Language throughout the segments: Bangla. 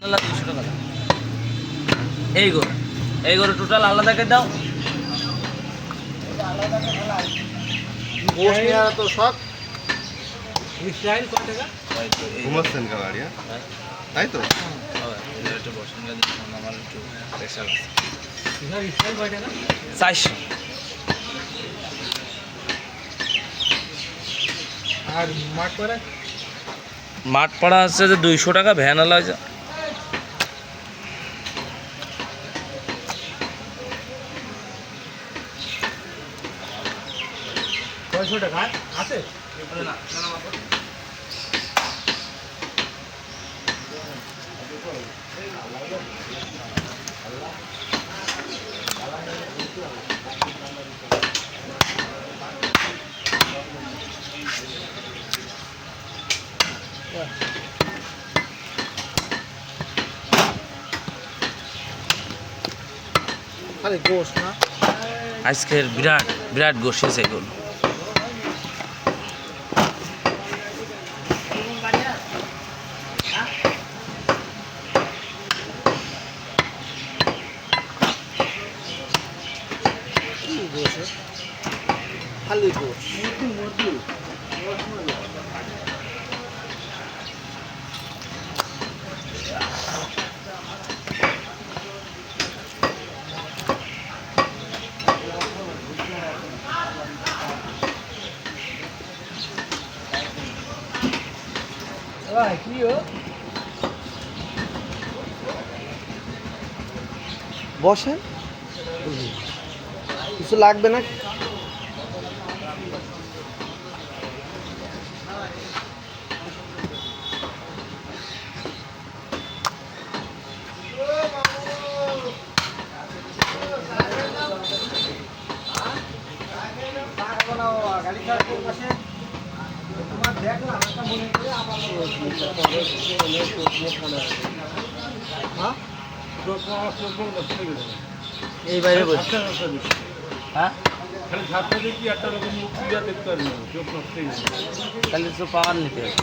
200 টাকা দাও। এই গরু টোটাল আলাদাকে দাও। গোশ নিয়ে তো শখ স্টাইল কত টাকা? ঘুমাচ্ছেন গাড়ি তাই তো একটু বসেন গাড়ি, আমার একটু প্রেশার আছে। স্টাইল কত টাকা? 400। আর মাঠ করে মাঠ পাড়া আছে যে 200 টাকা, ভ্যান আলা আছে। ছয়শো টাকা আছে। আরে গোশ না আজকের বিরাট বিরাট গোশ হয়েছে এগুলো। কি গোশ খালি গোশ কি ও বসেন কিছু লাগবে না এই বাইরে বসে। হ্যাঁ তাহলে তো পাওয়ার নিতে হবে,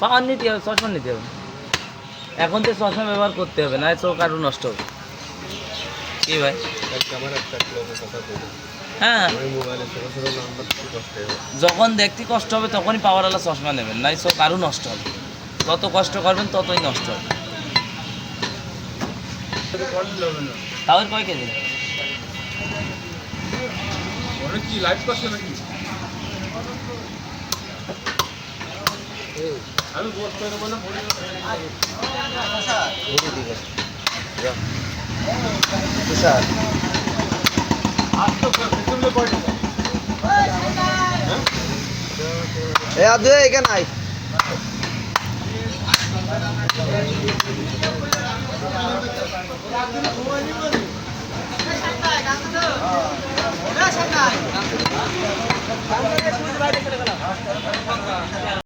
পাওয়ার নিতে হবে, চশমা নিতে হবে। এখন তো চশমা ব্যবহার করতে হবে, না চোখ আরও নষ্ট হবে। কি ভাই? হ্যাঁ, যখন দেখতে কষ্ট হবে তখনই পাওয়ারওয়ালা চশমা নেবেন, নাই চোখ আরও নষ্ট হবে। যত কষ্ট করবেন ততই নষ্ট হবে। তাও কয় কেজি? কি লাইভ করছে নাকি? আমি বসতে পারবো না। তুষার এ আদু এখানে আয়